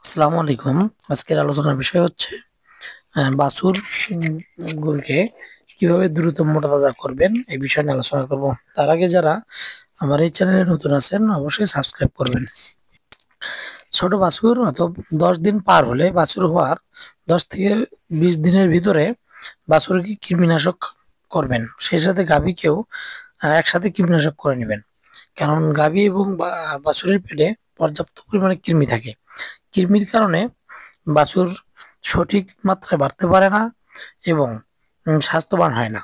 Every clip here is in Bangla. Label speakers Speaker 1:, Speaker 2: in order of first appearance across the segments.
Speaker 1: আসসালামু আলাইকুম। আজকের আলোচনার বিষয় হচ্ছে বাছুর গরুকে কিভাবে দ্রুত মোটা তাজা করবেন এই বিষয় নিয়ে আলোচনা করব। তার আগে যারা আমার এই চ্যানেলে নতুন আছেন অবশ্যই সাবস্ক্রাইব করবেন। ছোট বাছুর অথবা 10 দিন পার হলে বাছুর হওয়ার 10 থেকে 20 দিনের ভিতরে বাছুরকে কৃমিনাশক করবেন, সেই সাথে গাভীকেও একসাথে কৃমিনাশক করে নেবেন। কারণ গাভী এবং বাছুরের পেটে পর্যাপ্ত পরিমাণে কৃমি থাকে। কৃমির কারণে বাছুর সঠিক মাত্রায় বাড়তে পারে না এবং স্বাস্থ্যবান হয় না।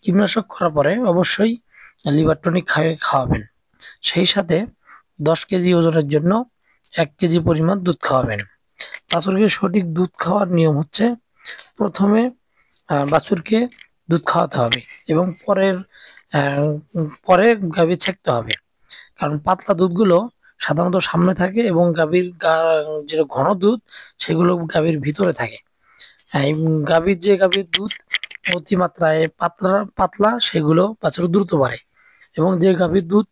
Speaker 1: কীটনাশক করার পরে অবশ্যই লিভার টনিক খাওয়াবেন। সেই সাথে 10 কেজি ওজনের জন্য 1 কেজি পরিমাণ দুধ খাওয়াবেন। বাছুরকে সঠিক দুধ খাওয়ার নিয়ম হচ্ছে, প্রথমে বাছুরকে দুধ খাওয়াতে হবে এবং পরে গাভী ছেঁকতে হবে। কারণ পাতলা দুধগুলো সাধারণত সামনে থাকে এবং যেটা ঘন দুধ সেগুলো গাভীর ভিতরে থাকে। এই গাভীর দুধ অতিমাত্রায় পাতলা পাতলা সেগুলো বাছুর দ্রুত বাড়ে এবং যে গাভীর দুধ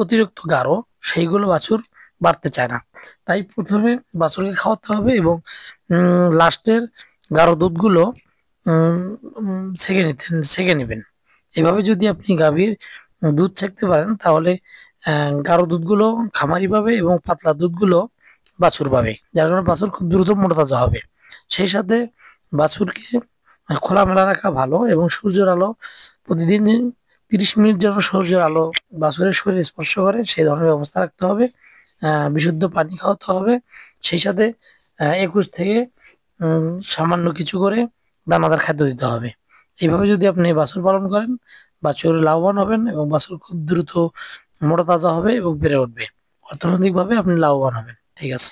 Speaker 1: অতিরিক্ত গাঢ় সেইগুলো বাছুর বাড়তে চায় না। তাই প্রথমে বাছুরকে খাওয়াতে হবে এবং লাস্টের গাঢ় দুধগুলো ছেঁকে নেবেন। এভাবে যদি আপনি গাভীর দুধ ছেঁকতে পারেন তাহলে গাঢ় দুধগুলো খামারি পাবে এবং পাতলা দুধগুলো বাছুর পাবে, যার কারণে বাছুর খুব দ্রুত মোটা তাজা হবে। সেই সাথে বাছুরকে খোলামেলা রাখা ভালো এবং সূর্যের আলো প্রতিদিন 30 মিনিট যেন সূর্যের আলো বাছুরের শরীরে স্পর্শ করে সেই ধরনের ব্যবস্থা রাখতে হবে। বিশুদ্ধ পানি খাওয়াতে হবে। সেই সাথে 21 থেকে সামান্য কিছু করে দানাদার খাদ্য দিতে হবে। এইভাবে যদি আপনি বাছুর পালন করেন, বাছুর লাভবান হবেন এবং বাছুর খুব দ্রুত মোটা তাজা হবে এবং বেড়ে উঠবে। অর্থনৈতিকভাবে আপনি লাভবান হবেন। ঠিক আছে।